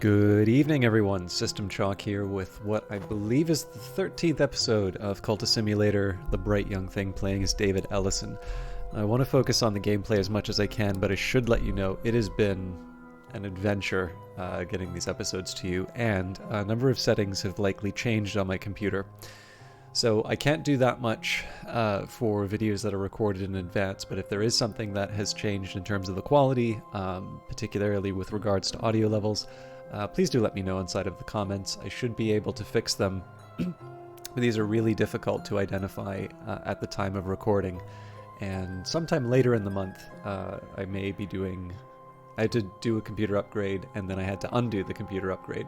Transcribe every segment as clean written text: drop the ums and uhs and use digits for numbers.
Good evening, everyone. System Chalk here with what I believe is the 13th episode of Cultist Simulator, the bright young thing playing as David Ellison. I want to focus on the gameplay as much as I can, but I should let you know it has been an adventure getting these episodes to you, and a number of settings have likely changed on my computer. So I can't do that much for videos that are recorded in advance, but if there is something that has changed in terms of the quality, particularly with regards to audio levels, please do let me know inside of the comments. I should be able to fix them, but these are really difficult to identify at the time of recording. And sometime later in the month, I may be I had to do a computer upgrade, and then I had to undo the computer upgrade.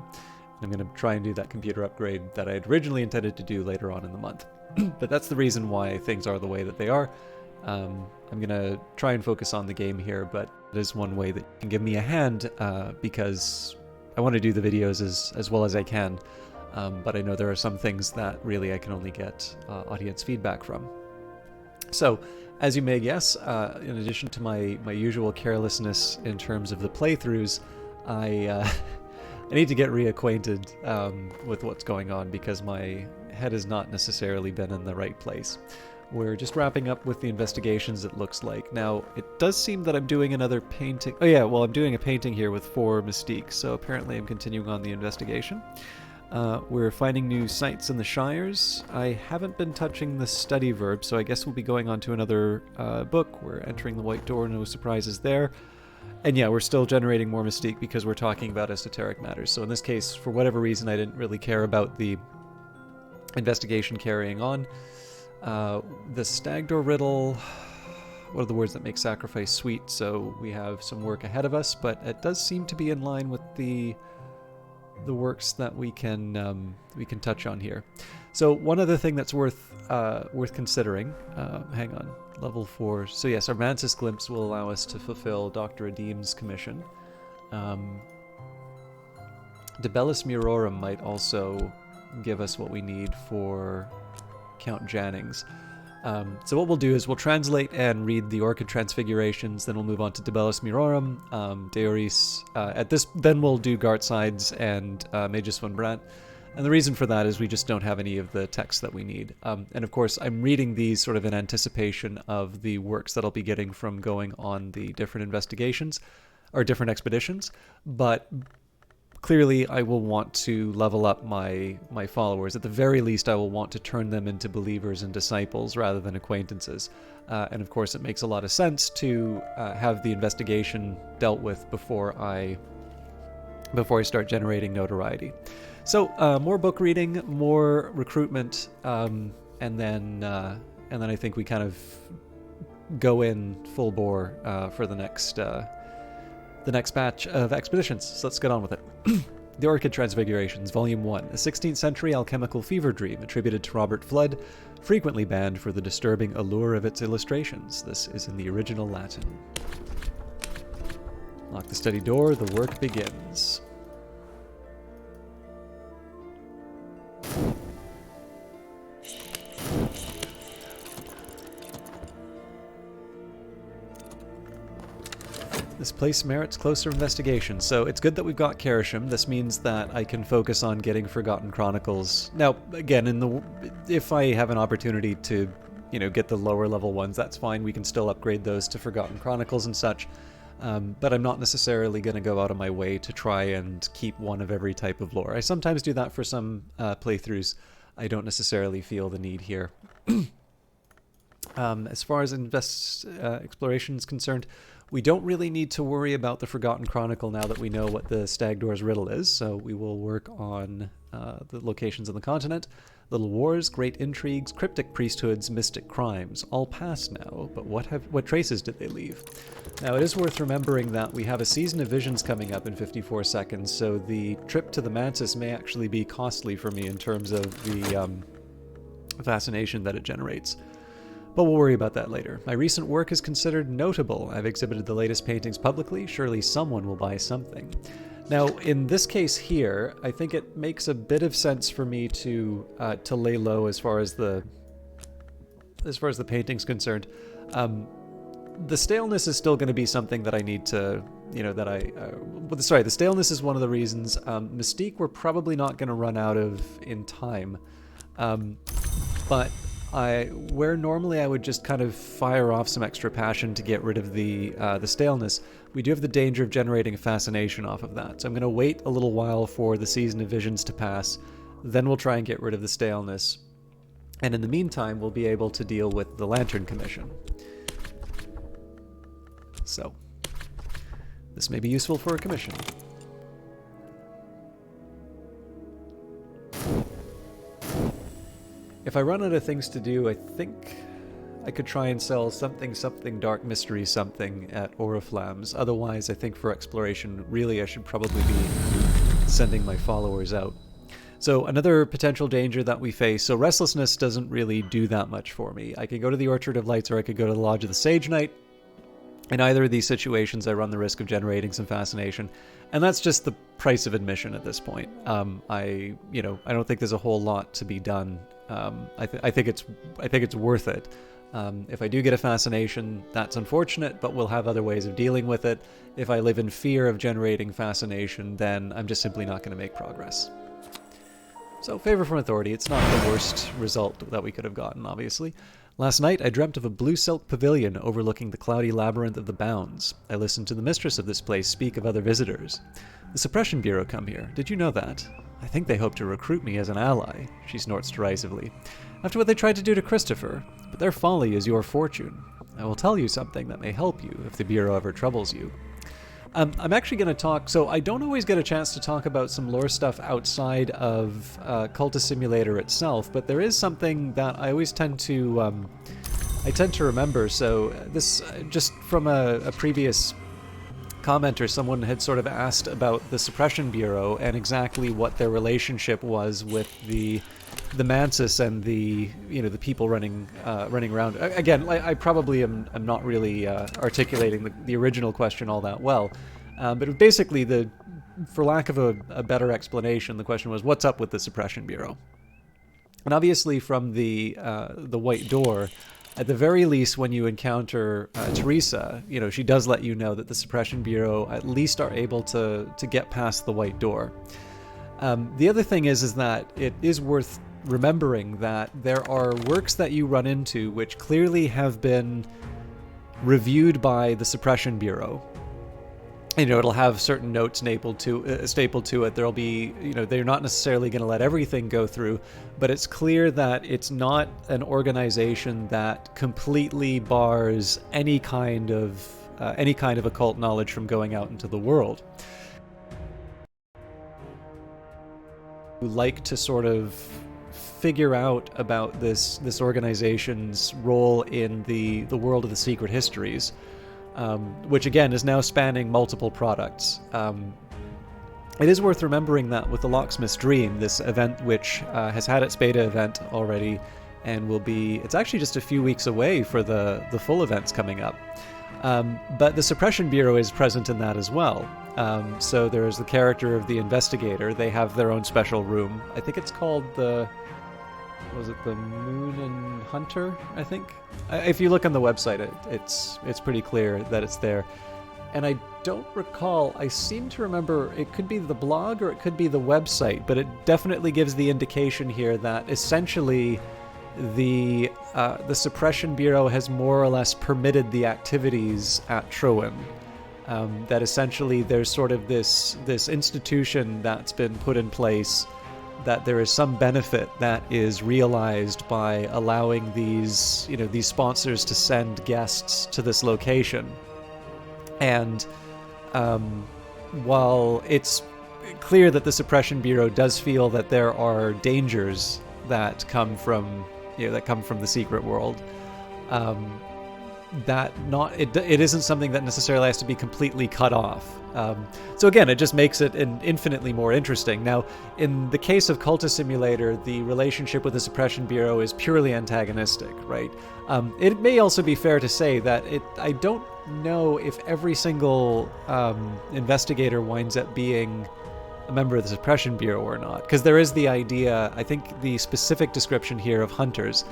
I'm going to try and do that computer upgrade that I had originally intended to do later on in the month. But that's the reason why things are the way that they are. I'm going to try and focus on the game here, but it is one way that can give me a hand because I want to do the videos as well as I can. But I know there are some things that really I can only get audience feedback from. So, as you may guess, in addition to my usual carelessness in terms of the playthroughs, I need to get reacquainted with what's going on because my head has not necessarily been in the right place. We're just wrapping up with the investigations, it looks like. Now, it does seem that I'm doing another painting. Oh yeah, well, I'm doing a painting here with 4 Mystique, so apparently I'm continuing on the investigation. We're finding new sites in the Shires. I haven't been touching the study verb, so I guess we'll be going on to another book. We're entering the White Door, no surprises there. And yeah, we're still generating more Mystique because we're talking about esoteric matters. So in this case, for whatever reason, I didn't really care about the investigation carrying on. The Stag Door Riddle, what are the words that make sacrifice sweet? So we have some work ahead of us, but it does seem to be in line with the works that we can touch on here. So one other thing that's worth considering, hang on, level 4. So yes, our Mantis Glimpse will allow us to fulfill Dr. Adim's commission. Debellus Murorum might also give us what we need for Count Jannings. So what we'll do is we'll translate and read the Orchid Transfigurations, then we'll move on to Debellus Murorum, Deoris. Then we'll do Gartsides and Magus von Brandt. And the reason for that is we just don't have any of the text that we need. And of course, I'm reading these sort of in anticipation of the works that I'll be getting from going on the different investigations, or different expeditions. But clearly, I will want to level up my followers. At the very least, I will want to turn them into believers and disciples rather than acquaintances. And of course, it makes a lot of sense to have the investigation dealt with before I start generating notoriety. So more book reading, more recruitment, and then I think we kind of go in full bore for the next batch of expeditions. So let's get on with it. The Orchid Transfigurations, Volume 1, a 16th century alchemical fever dream attributed to Robert Flood, frequently banned for the disturbing allure of its illustrations. This is in the original Latin. Lock the study door, the work begins. This place merits closer investigation, so it's good that we've got Karashim. This means that I can focus on getting Forgotten Chronicles. Now, again, if I have an opportunity to, get the lower level ones, that's fine. We can still upgrade those to Forgotten Chronicles and such. But I'm not necessarily going to go out of my way to try and keep one of every type of lore. I sometimes do that for some playthroughs. I don't necessarily feel the need here. As far as exploration is concerned, we don't really need to worry about the Forgotten Chronicle now that we know what the Stag Door's riddle is, so we will work on the locations on the continent. Little wars, great intrigues, cryptic priesthoods, mystic crimes, all past now, but what traces did they leave? Now, it is worth remembering that we have a season of visions coming up in 54 seconds, so the trip to the Mantis may actually be costly for me in terms of the fascination that it generates. But we'll worry about that later. My recent work is considered notable. I've exhibited the latest paintings publicly. Surely someone will buy something. Now, in this case here, I think it makes a bit of sense for me to lay low as far as the painting's concerned. The staleness is still going to be something that I need to the staleness is one of the reasons. Mystique we're probably not going to run out of in time, but where normally I would just kind of fire off some extra passion to get rid of the staleness, we do have the danger of generating a fascination off of that. So I'm going to wait a little while for the Season of Visions to pass, then we'll try and get rid of the staleness. And in the meantime, we'll be able to deal with the Lantern Commission. So, this may be useful for a commission. If I run out of things to do, I think I could try and sell something dark mystery something at Oriflamme's. Otherwise, I think for exploration, really I should probably be sending my followers out. So another potential danger that we face, so restlessness doesn't really do that much for me. I could go to the Orchard of Lights or I could go to the Lodge of the Sage Knight. In either of these situations, I run the risk of generating some fascination, and that's just the price of admission at this point. I don't think there's a whole lot to be done. I think it's worth it. If I do get a fascination, that's unfortunate, but we'll have other ways of dealing with it. If I live in fear of generating fascination, then I'm just simply not going to make progress. So, favor from authority. It's not the worst result that we could have gotten, obviously. Last night, I dreamt of a blue silk pavilion overlooking the cloudy labyrinth of the Bounds. I listened to the mistress of this place speak of other visitors. The Suppression Bureau come here. Did you know that? I think they hope to recruit me as an ally, she snorts derisively. After what they tried to do to Christopher, but their folly is your fortune. I will tell you something that may help you if the Bureau ever troubles you. I'm actually going to talk, so I don't always get a chance to talk about some lore stuff outside of Cultist Simulator itself, but there is something that I always tend to remember. So this, just from a previous commenter, someone had sort of asked about the Suppression Bureau and exactly what their relationship was with the Mantis and the people running around. Again, I probably am not really articulating the original question all that well, but basically, for lack of a better explanation, the question was, what's up with the Suppression Bureau? And obviously, from the White Door, at the very least, when you encounter Teresa, she does let you know that the Suppression Bureau at least are able to get past the White Door. The other thing is that it is worth remembering that there are works that you run into which clearly have been reviewed by the Suppression Bureau. It'll have certain notes stapled to it. There'll be, they're not necessarily going to let everything go through, but it's clear that it's not an organization that completely bars any kind of occult knowledge from going out into the world. Like to sort of figure out about this organization's role in the world of the secret histories, which again is now spanning multiple products. It is worth remembering that with the Locksmith's Dream, this event which has had its beta event already and it's actually just a few weeks away for the full events coming up. But the Suppression Bureau is present in that as well. So there's the character of the investigator. They have their own special room. I think it's called the Moon and Hunter, I think? If you look on the website, it's pretty clear that it's there. And I don't recall, I seem to remember, it could be the blog or it could be the website, but it definitely gives the indication here that essentially the Suppression Bureau has more or less permitted the activities at Troen. That essentially there's sort of this institution that's been put in place, that there is some benefit that is realized by allowing these sponsors to send guests to this location. And while it's clear that the Suppression Bureau does feel that there are dangers that come from the secret world, it isn't something that necessarily has to be completely cut off. So again, it just makes it infinitely more interesting. Now, in the case of Cultist Simulator, the relationship with the Suppression Bureau is purely antagonistic, right? It may also be fair to say that I don't know if every single investigator winds up being a member of the Suppression Bureau or not, because there is the idea, I think the specific description here of hunters,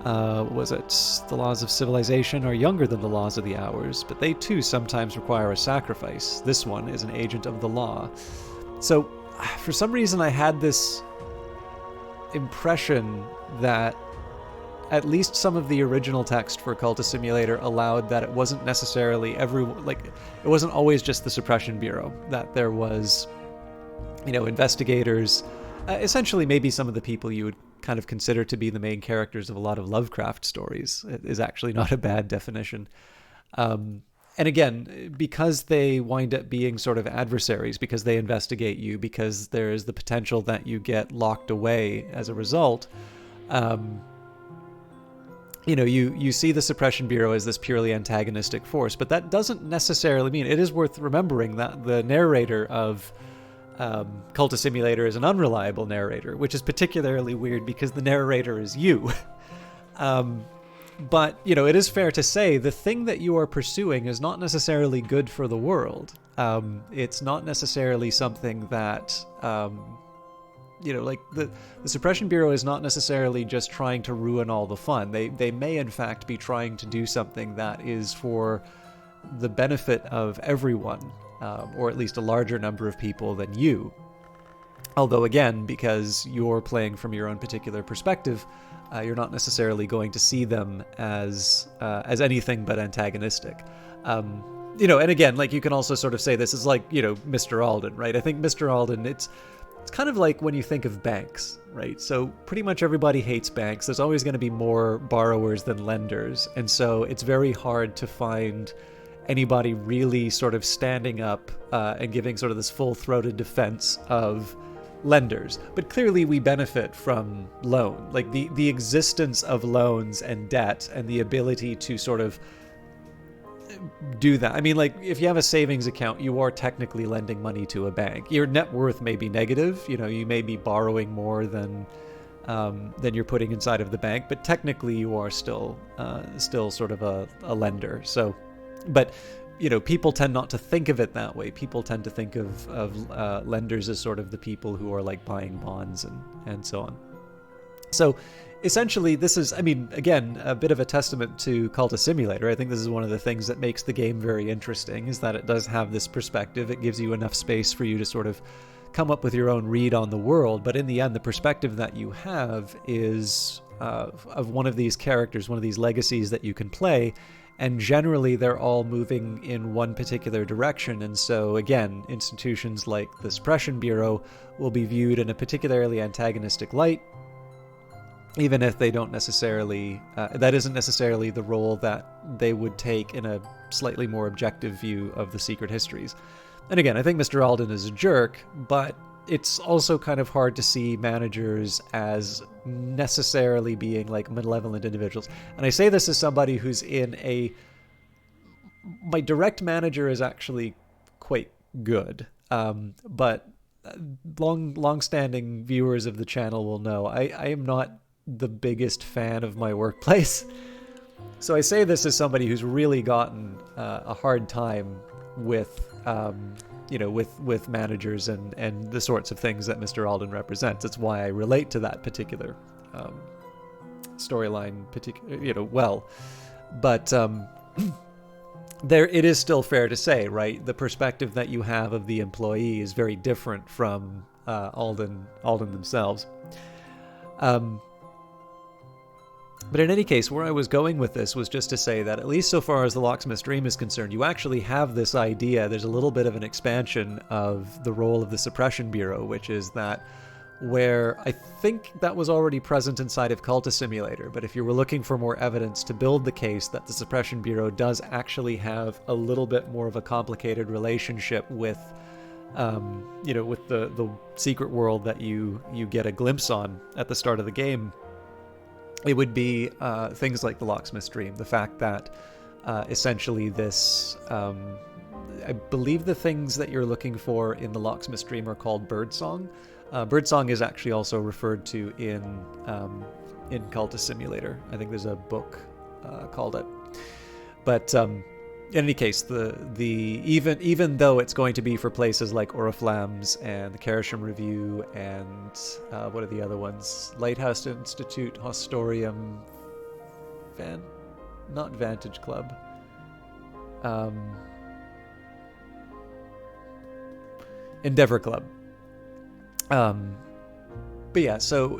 was it the laws of civilization are younger than the laws of the hours, but they too sometimes require a sacrifice. This one is an agent of the law. So, for some reason, I had this impression that at least some of the original text for Cultist Simulator allowed that it wasn't necessarily it wasn't always just the Suppression Bureau, that there was, investigators, essentially maybe some of the people you would kind of consider to be the main characters of a lot of Lovecraft stories. It is actually not a bad definition. And again, because they wind up being sort of adversaries, because they investigate you, because there is the potential that you get locked away as a result, you see the Suppression Bureau as this purely antagonistic force, but that doesn't necessarily mean, it is worth remembering that the narrator of Cultist Simulator is an unreliable narrator, which is particularly weird because the narrator is you. But, it is fair to say the thing that you are pursuing is not necessarily good for the world. It's not necessarily something that, the Suppression Bureau is not necessarily just trying to ruin all the fun. They may, in fact, be trying to do something that is for the benefit of everyone, or at least a larger number of people than you. Although, again, because you're playing from your own particular perspective, you're not necessarily going to see them as anything but antagonistic. And again, you can also sort of say this is like, Mr. Alden, right? I think Mr. Alden, it's kind of like when you think of banks, right? So pretty much everybody hates banks. There's always going to be more borrowers than lenders. And so it's very hard to find anybody really sort of standing up and giving sort of this full-throated defense of lenders. But clearly we benefit from loan, the existence of loans and debt and the ability to sort of do that. I mean, if you have a savings account, you are technically lending money to a bank. Your net worth may be negative. You may be borrowing more than you're putting inside of the bank, but technically you are still sort of a lender. So, but people tend not to think of it that way. People tend to think of lenders as sort of the people who are buying bonds and so on. So essentially, this is, again, a bit of a testament to Cultist Simulator. I think this is one of the things that makes the game very interesting, is that it does have this perspective. It gives you enough space for you to sort of come up with your own read on the world, but in the end, the perspective that you have is of one of these characters, one of these legacies that you can play, and generally they're all moving in one particular direction. And so again, institutions like the Suppression Bureau will be viewed in a particularly antagonistic light, even if they don't necessarily, that isn't necessarily the role that they would take in a slightly more objective view of the secret histories. And again, I think Mr. Alden is a jerk, but it's also kind of hard to see managers as necessarily being malevolent individuals. And I say this as somebody who's my direct manager is actually quite good. But long-standing viewers of the channel will know I am not the biggest fan of my workplace. So I say this as somebody who's really gotten a hard time with with managers and the sorts of things that Mr. Alden represents. It's why I relate to that particular storyline, well. But it is still fair to say, right? The perspective that you have of the employee is very different from Alden themselves. But in any case, where I was going with this was just to say that at least so far as the Locksmith's Dream is concerned, you actually have this idea. There's a little bit of an expansion of the role of the Suppression Bureau, which is that where I think that was already present inside of Cultist Simulator, but if you were looking for more evidence to build the case that the Suppression Bureau does actually have a little bit more of a complicated relationship with with the secret world that you get a glimpse on at the start of the game, it would be things like the Locksmith's Dream. The fact that essentially this, I believe the things that you're looking for in the Locksmith's Dream are called birdsong. Birdsong is actually also referred to in Cultist Simulator. I think there's a book called it. But in any case, even though it's going to be for places like Oriflamme's and the Kerisham Review and what are the other ones? Lighthouse Institute, Hostorium, not Vantage Club. Endeavor Club. But yeah, so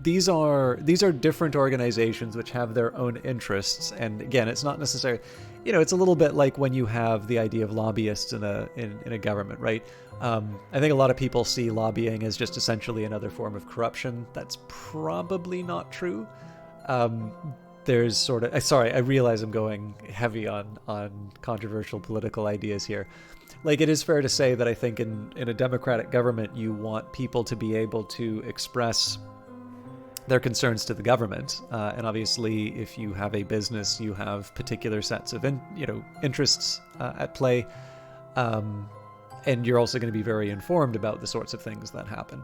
these are different organizations which have their own interests, and again, it's not necessarily, it's a little bit like when you have the idea of lobbyists in a government, right? I think a lot of people see lobbying as just essentially another form of corruption. That's probably not true. There's sort of, sorry, I realize I'm going heavy on controversial political ideas here. Like, it is fair to say that I think in a democratic government, you want people to be able to express their concerns to the government. And obviously, if you have a business, you have particular sets of interests at play. And you're also going to be very informed about the sorts of things that happen.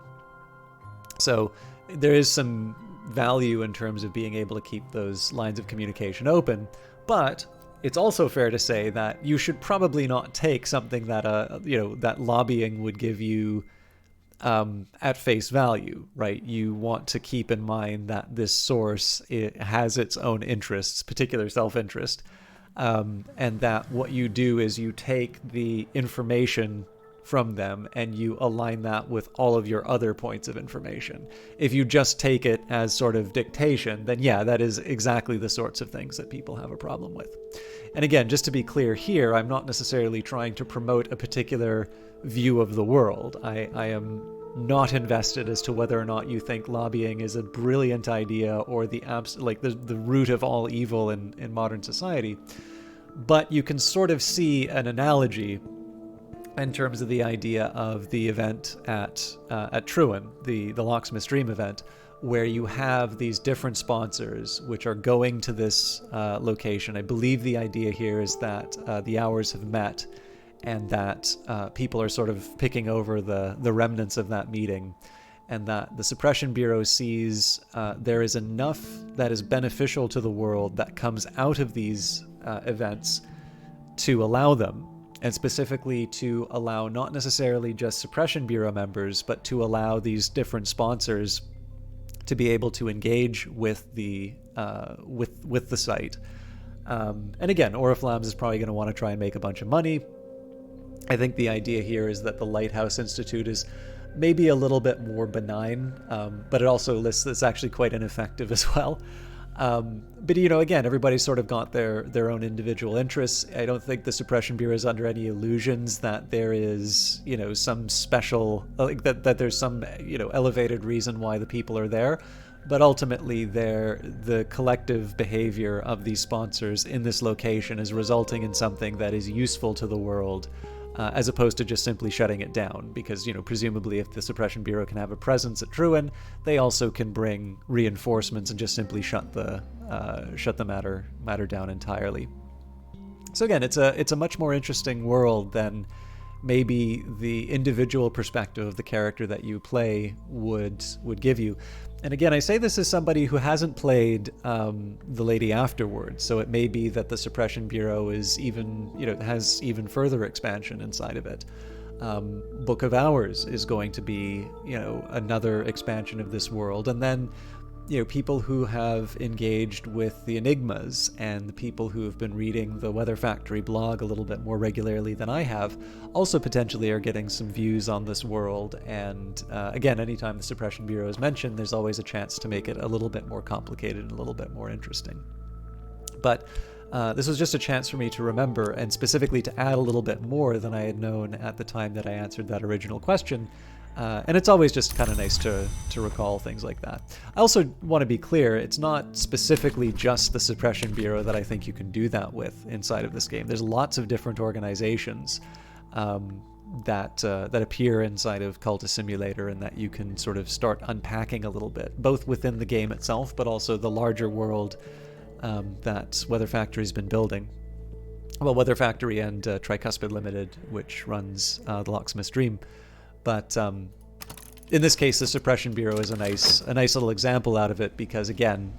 So there is some value in terms of being able to keep those lines of communication open. But it's also fair to say that you should probably not take something that that lobbying would give you at face value, right? You want to keep in mind that this source, it has its own interests, particular self-interest, and that what you do is you take the information from them and you align that with all of your other points of information. If you just take it as sort of dictation, then yeah, that is exactly the sorts of things that people have a problem with. And again, just to be clear here, I'm not necessarily trying to promote a particular view of the world. I am not invested as to whether or not you think lobbying is a brilliant idea or the root of all evil in modern society. But you can sort of see an analogy in terms of the idea of the event at Truin, the Locksmith's Dream event, where you have these different sponsors which are going to this location. I believe the idea here is that the hours have met and that people are sort of picking over the remnants of that meeting, and that the Suppression Bureau sees there is enough that is beneficial to the world that comes out of these events to allow them, and specifically to allow not necessarily just Suppression Bureau members, but to allow these different sponsors to be able to engage with the site. And again, Oriflammes is probably going to want to try and make a bunch of money. I think the idea here is that the Lighthouse Institute is maybe a little bit more benign, but it also lists it's actually quite ineffective as well. But again, everybody's sort of got their own individual interests. I don't think the Suppression Bureau is under any illusions that there is, some special, like that there's some, elevated reason why the people are there. But ultimately, the collective behavior of these sponsors in this location is resulting in something that is useful to the world, as opposed to just simply shutting it down. Because, presumably if the Suppression Bureau can have a presence at Truin, they also can bring reinforcements and just simply shut the matter down entirely. So again, it's a much more interesting world than maybe the individual perspective of the character that you play would give you. And again, I say this as somebody who hasn't played The Lady Afterwards, so it may be that the Suppression Bureau is even, has even further expansion inside of it. Book of Hours is going to be, another expansion of this world. And then, people who have engaged with the Enigmas and the people who have been reading the Weather Factory blog a little bit more regularly than I have also potentially are getting some views on this world. And again, anytime the Suppression Bureau is mentioned, there's always a chance to make it a little bit more complicated and a little bit more interesting. But this was just a chance for me to remember, and specifically to add a little bit more than I had known at the time that I answered that original question. And it's always just kind of nice to recall things like that. I also want to be clear, it's not specifically just the Suppression Bureau that I think you can do that with inside of this game. There's lots of different organizations that appear inside of Cultist Simulator, and that you can sort of start unpacking a little bit, both within the game itself, but also the larger world that Weather Factory's been building. Well, Weather Factory and Tricuspid Limited, which runs the Locksmith's Dream. But in this case, the Suppression Bureau is a nice little example out of it, because again,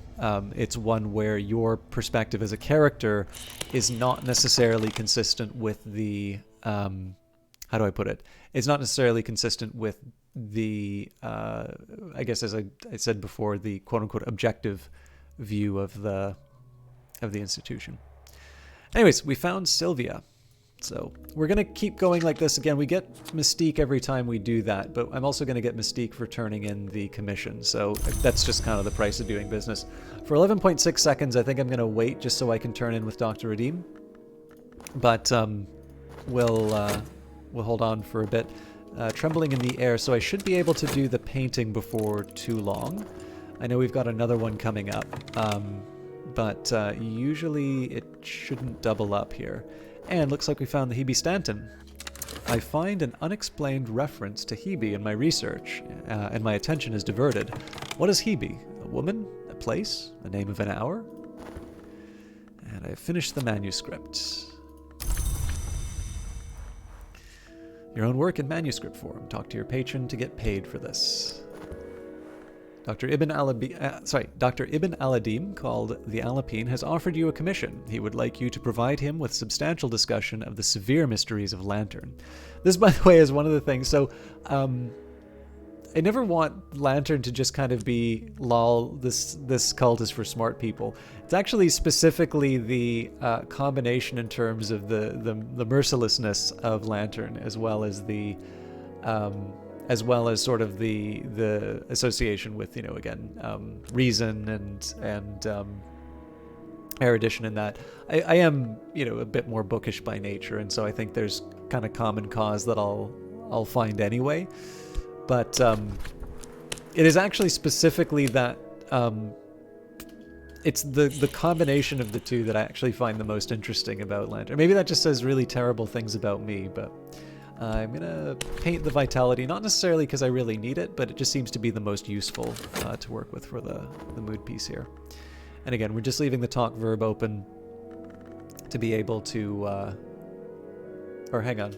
it's one where your perspective as a character is not necessarily consistent with the how do I put it? It's not necessarily consistent with the I guess, as I said before, the quote unquote objective view of the of the institution. Anyways, we found Sylvia. So we're going to keep going like this. Again, we get Mystique every time we do that, but I'm also going to get Mystique for turning in the commission. So that's just kind of the price of doing business. For 11.6 seconds, I think I'm going to wait just so I can turn in with Dr. Redeem. But we'll hold on for a bit. Trembling in the air, so I should be able to do the painting before too long. I know we've got another one coming up, but usually it shouldn't double up here. And looks like we found the Hebe Stanton. I find an unexplained reference to Hebe in my research, and my attention is diverted. What is Hebe? A woman? A place? The name of an hour? And I finished the manuscript. Your own work in manuscript form. Talk to your patron to get paid for this. Dr. Ibn Aladim, called the Alapine, has offered you a commission. He would like you to provide him with substantial discussion of the severe mysteries of Lantern. This, by the way, is one of the things. So, I never want Lantern to just kind of be, lol, this cult is for smart people. It's actually specifically the combination in terms of the mercilessness of Lantern, as well as the sort of the association with, you know, again, reason and erudition in that. I am, you know, a bit more bookish by nature, and so I think there's kind of common cause that I'll find anyway. But it is actually specifically that it's the combination of the two that I actually find the most interesting about Lantern. Maybe that just says really terrible things about me, but I'm going to paint the vitality, not necessarily because I really need it, but it just seems to be the most useful to work with for the mood piece here. And again, we're just leaving the talk verb open to be able to... or hang on.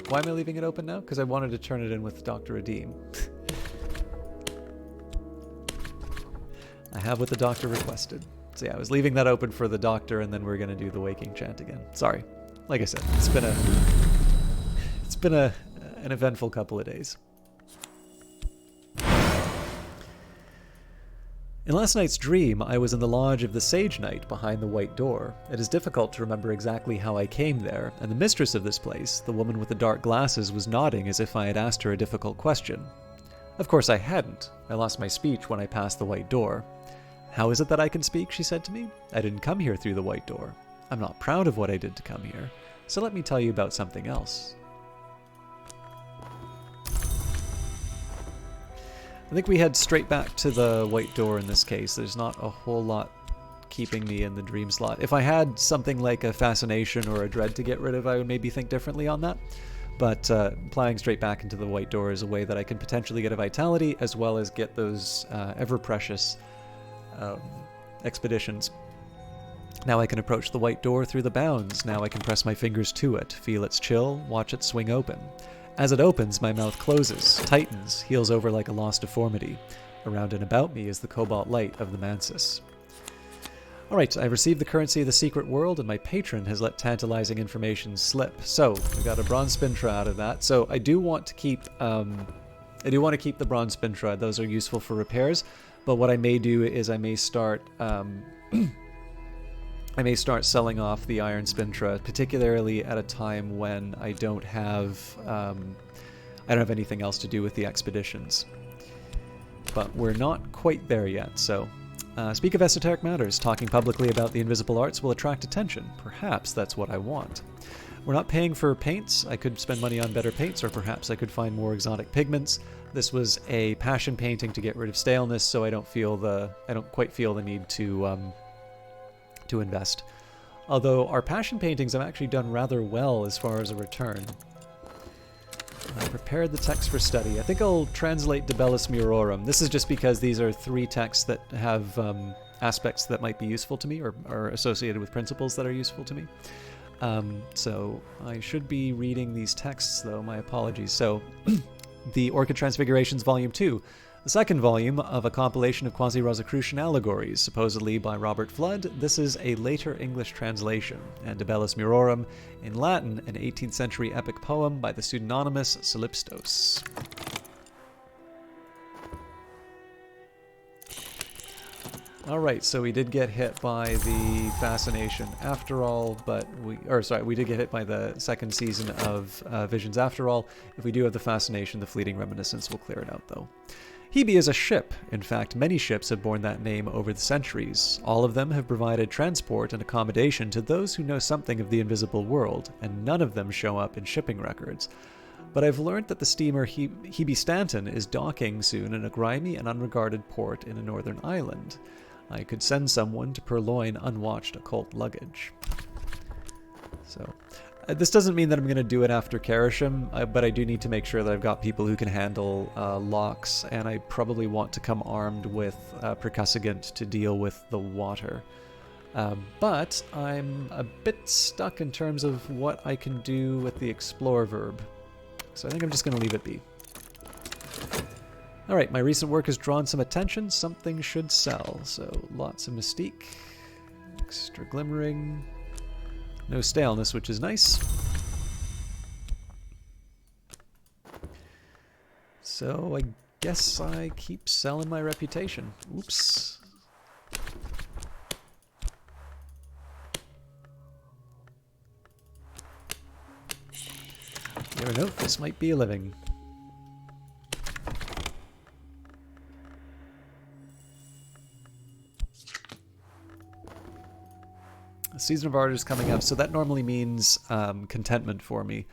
Why am I leaving it open now? Because I wanted to turn it in with Dr. Redeem. I have what the doctor requested. So yeah, I was leaving that open for the doctor, and then we're going to do the waking chant again. Sorry. Like I said, it's been an eventful couple of days. In last night's dream, I was in the lodge of the Sage Knight behind the White Door. It is difficult to remember exactly how I came there, and the mistress of this place, the woman with the dark glasses, was nodding as if I had asked her a difficult question. Of course I hadn't. I lost my speech when I passed the White Door. How is it that I can speak, she said to me. I didn't come here through the White Door. I'm not proud of what I did to come here, so let me tell you about something else. I think we head straight back to the White Door in this case. There's not a whole lot keeping me in the dream slot. If I had something like a fascination or a dread to get rid of, I would maybe think differently on that. But applying straight back into the White Door is a way that I can potentially get a vitality, as well as get those ever-precious expeditions. Now I can approach the White Door through the bounds. Now I can press my fingers to it, feel its chill, watch it swing open. As it opens, my mouth closes, tightens, heals over like a lost deformity. Around and about me is the cobalt light of the Mansis. Alright, I've received the currency of the secret world, and my patron has let tantalizing information slip. So, we got a bronze spintra out of that. So I do want to keep the bronze spintra. Those are useful for repairs. But what I may do is I may start selling off the iron spintra, particularly at a time when I don't have anything else to do with the expeditions. But we're not quite there yet, so... speak of esoteric matters. Talking publicly about the invisible arts will attract attention. Perhaps that's what I want. We're not paying for paints. I could spend money on better paints, or perhaps I could find more exotic pigments. This was a passion painting to get rid of staleness, so I don't quite feel the need to invest. Although our passion paintings have actually done rather well as far as a return. I prepared the text for study. I think I'll translate De Bellis Murorum. This is just because these are three texts that have aspects that might be useful to me, or are associated with principles that are useful to me. So I should be reading these texts, though. My apologies. So, the Orchid Transfigurations Volume 2. The second volume of a compilation of quasi-Rosicrucian allegories, supposedly by Robert Flood. This is a later English translation, and De Bellis Murorum, in Latin, an 18th century epic poem by the pseudonymous Solipstos. Alright, so we did get hit by the Fascination after all, but we did get hit by the second season of Visions after all. If we do have the Fascination, the Fleeting Reminiscence will clear it out, though. Hebe is a ship. In fact, many ships have borne that name over the centuries. All of them have provided transport and accommodation to those who know something of the invisible world, and none of them show up in shipping records. But I've learned that the steamer Hebe Stanton is docking soon in a grimy and unregarded port in a northern island. I could send someone to purloin unwatched occult luggage. So, this doesn't mean that I'm going to do it after Karashim, but I do need to make sure that I've got people who can handle locks, and I probably want to come armed with Percussagant to deal with the water. But I'm a bit stuck in terms of what I can do with the Explore verb. So I think I'm just going to leave it be. Alright, my recent work has drawn some attention. Something should sell. So lots of Mystique. Extra Glimmering. No staleness, which is nice. So I guess I keep selling my reputation. Oops. You never know, this might be a living. Season of Art is coming up, so that normally means contentment for me.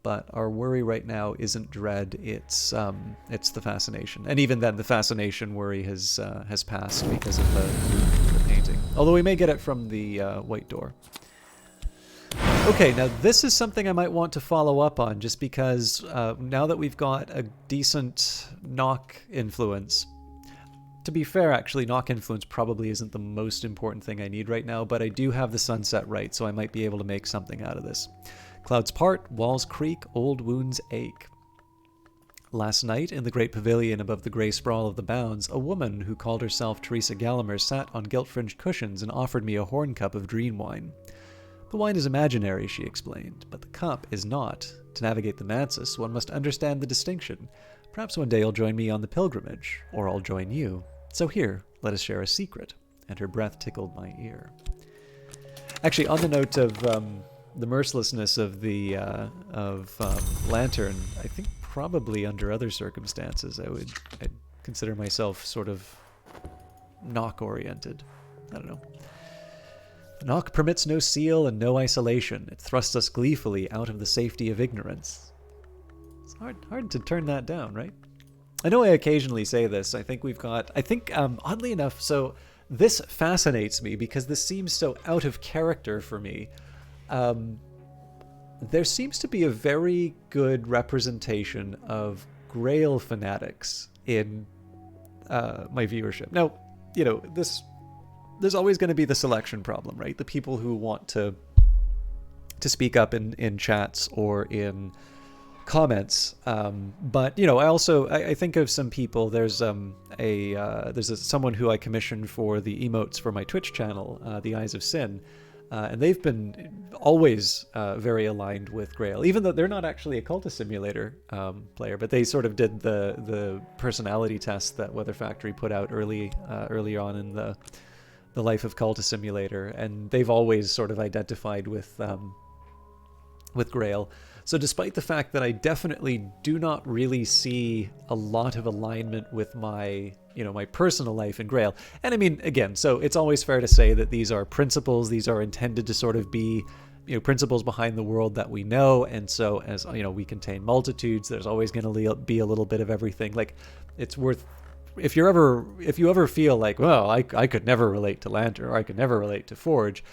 But our worry right now isn't dread; it's the fascination, and even then, the fascination worry has passed because of the painting. Although we may get it from the White Door. Okay, now this is something I might want to follow up on, just because now that we've got a decent knock influence. To be fair, actually, knock influence probably isn't the most important thing I need right now, but I do have the sunset right, so I might be able to make something out of this. Clouds part, walls creak, old wounds ache. Last night, in the great pavilion above the grey sprawl of the Bounds, a woman who called herself Teresa Gallagher sat on gilt-fringed cushions and offered me a horn cup of dream wine. The wine is imaginary, she explained, but the cup is not. To navigate the Mansus, one must understand the distinction. Perhaps one day you'll join me on the pilgrimage, or I'll join you. So here, let us share a secret. And her breath tickled my ear. Actually, on the note of the mercilessness of the Lantern, I think probably under other circumstances I'd consider myself sort of knock-oriented. I don't know. The knock permits no seal and no isolation. It thrusts us gleefully out of the safety of ignorance. It's hard to turn that down, right? I know I occasionally say this. I think oddly enough, so this fascinates me because this seems so out of character for me. There seems to be a very good representation of Grail fanatics in my viewership. Now, you know, there's always going to be the selection problem, right? The people who want to speak up in chats or in comments, but you know, I think of some people. There's someone who I commissioned for the emotes for my Twitch channel, the Eyes of Sin, and they've been always very aligned with Grail, even though they're not actually a Cultist Simulator player, but they sort of did the personality test that Weather Factory put out early on in the life of Cultist Simulator, and they've always sort of identified with Grail. So despite the fact that I definitely do not really see a lot of alignment with my personal life in Grail, and I mean, again, so it's always fair to say that these are principles, these are intended to sort of be, principles behind the world that we know, and so as, we contain multitudes, there's always going to be a little bit of everything. Like, it's worth, if you ever feel like, well, I could never relate to Lantern, or I could never relate to Forge,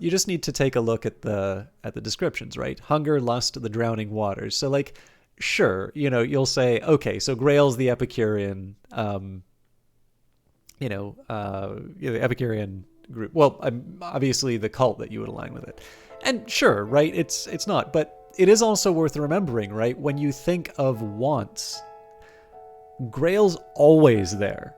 you just need to take a look at the descriptions, right? Hunger, lust, the drowning waters. So, like, sure, you'll say, okay, so Grail's the Epicurean, the Epicurean group. Well, obviously the cult that you would align with it, and sure, right? It's not, but it is also worth remembering, right? When you think of wants, Grail's always there.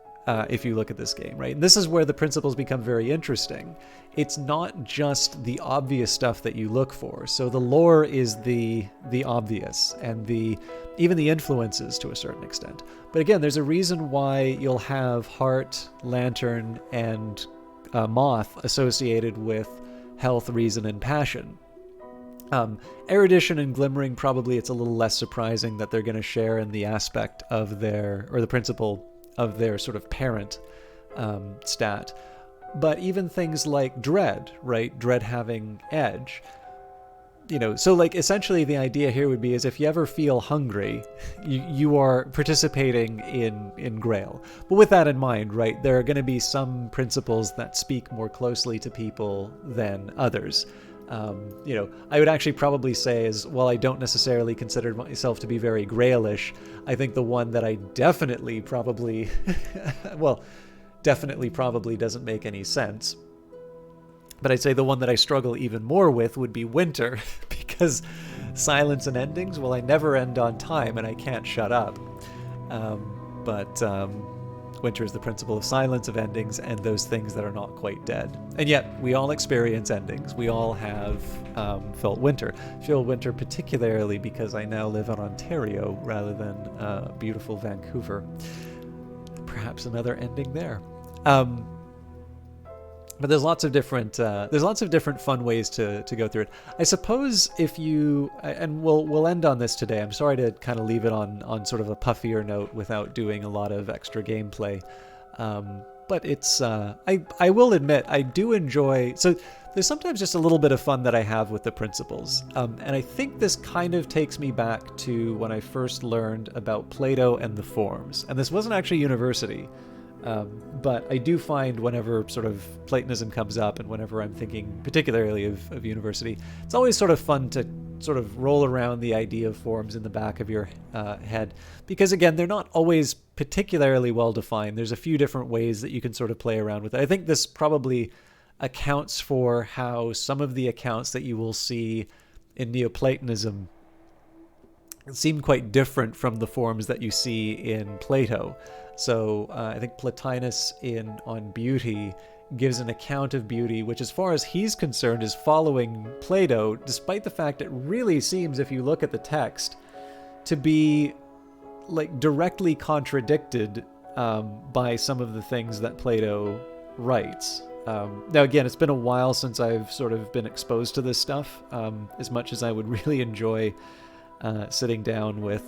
if you look at this game, right? And this is where the principles become very interesting. It's not just the obvious stuff that you look for. So the lore is the obvious, and even the influences to a certain extent. But again, there's a reason why you'll have heart, lantern, and moth associated with health, reason, and passion. Erudition and glimmering, probably it's a little less surprising that they're going to share in the aspect of the principle of their sort of parent stat. But even things like dread, right? Dread having edge. So like essentially the idea here would be is if you ever feel hungry, you are participating in Grail. But with that in mind, right, there are going to be some principles that speak more closely to people than others. I would actually probably say is, while I don't necessarily consider myself to be very Grailish, I think the one that I definitely probably doesn't make any sense. But I'd say the one that I struggle even more with would be Winter, because silence and endings, well, I never end on time and I can't shut up. But Winter is the principle of silence, of endings, and those things that are not quite dead. And yet, we all experience endings. We all have felt winter. Feel winter particularly because I now live in Ontario rather than beautiful Vancouver. Perhaps another ending there. But there's lots of different fun ways to go through it. I suppose if you, and we'll end on this today. I'm sorry to kind of leave it on sort of a puffier note without doing a lot of extra gameplay. But it's I will admit I do enjoy. So there's sometimes just a little bit of fun that I have with the principles, and I think this kind of takes me back to when I first learned about Plato and the forms. And this wasn't actually university. But I do find whenever sort of Platonism comes up and whenever I'm thinking particularly of university, it's always sort of fun to sort of roll around the idea of forms in the back of your head. Because again, they're not always particularly well defined. There's a few different ways that you can sort of play around with it. I think this probably accounts for how some of the accounts that you will see in Neoplatonism seem quite different from the forms that you see in Plato. So I think Plotinus on beauty gives an account of beauty, which as far as he's concerned is following Plato, despite the fact it really seems, if you look at the text, to be like directly contradicted by some of the things that Plato writes. Now again, it's been a while since I've sort of been exposed to this stuff, as much as I would really enjoy sitting down with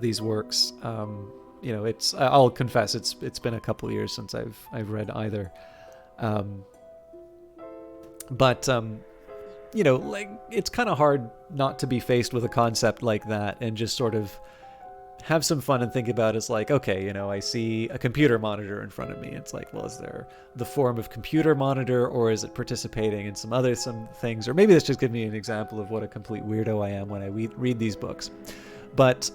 these works. I'll confess it's been a couple of years since I've read either. But it's kind of hard not to be faced with a concept like that and just sort of have some fun and think about it as like, okay, I see a computer monitor in front of me. It's like, well, is there the form of computer monitor, or is it participating in some things? Or maybe this just gives me an example of what a complete weirdo I am when I read these books. But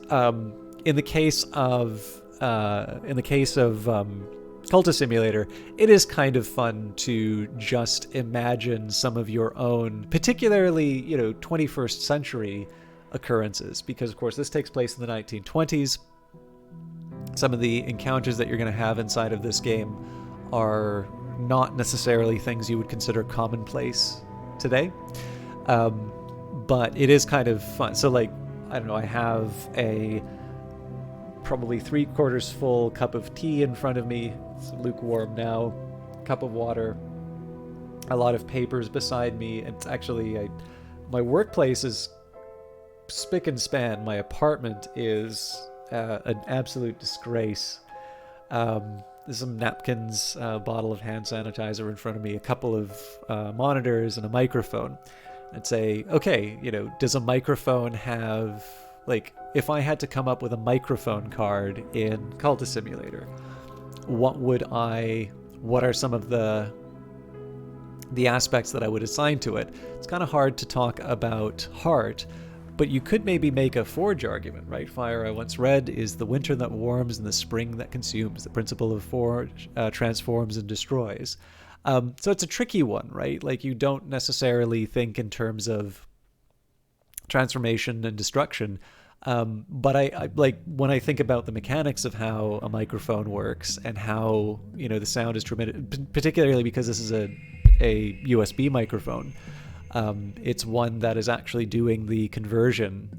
in the case of Cultist Simulator, it is kind of fun to just imagine some of your own, particularly 21st century occurrences, because of course this takes place in the 1920s. Some of the encounters that you're going to have inside of this game are not necessarily things you would consider commonplace today, but it is kind of fun. So I don't know, I have a probably 3/4 full cup of tea in front of me. It's lukewarm now. Cup of water, a lot of papers beside me. It's actually my workplace is spick and span. My apartment is an absolute disgrace. There's some napkins, a bottle of hand sanitizer in front of me, a couple of monitors, and a microphone. I'd say, okay, does a microphone have, if I had to come up with a microphone card in Cultist Simulator, what are some of the aspects that I would assign to it? It's kind of hard to talk about heart, but you could maybe make a forge argument, right? Fire, I once read, is the winter that warms and the spring that consumes. The principle of forge transforms and destroys. So it's a tricky one, right? You don't necessarily think in terms of transformation and destruction. But I like when I think about the mechanics of how a microphone works and how, the sound is transmitted, particularly because this is a USB microphone. It's one that is actually doing the conversion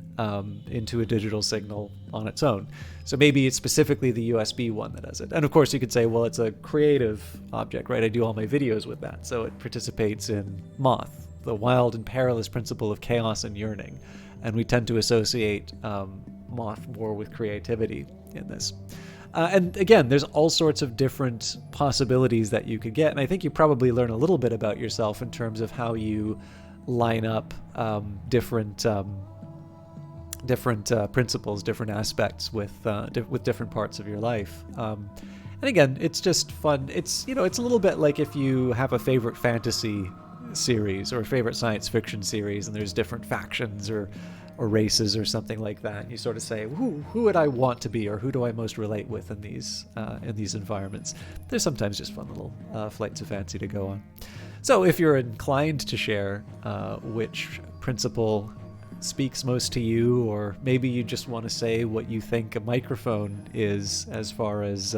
into a digital signal on its own. So maybe it's specifically the USB one that does it. And of course, you could say, well, it's a creative object, right? I do all my videos with that. So it participates in Moth, the wild and perilous principle of chaos and yearning. And we tend to associate Moth more with creativity in this. And again, there's all sorts of different possibilities that you could get. And I think you probably learn a little bit about yourself in terms of how you line up different principles, different aspects with different parts of your life. And again, it's just fun. It's it's a little bit like if you have a favorite fantasy series or a favorite science fiction series, and there's different factions or races or something like that. And you sort of say, who would I want to be, or who do I most relate with in these environments? There's sometimes just fun little flights of fancy to go on. So if you're inclined to share which principle speaks most to you, or maybe you just want to say what you think a microphone is as far as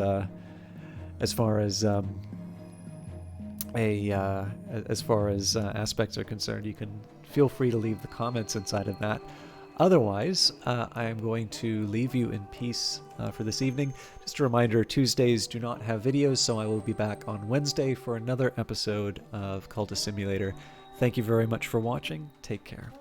aspects are concerned, you can feel free to leave the comments inside of that. Otherwise, I am going to leave you in peace for this evening. Just a reminder, Tuesdays do not have videos, so I will be back on Wednesday for another episode of Cultist Simulator. Thank you very much for watching. Take care.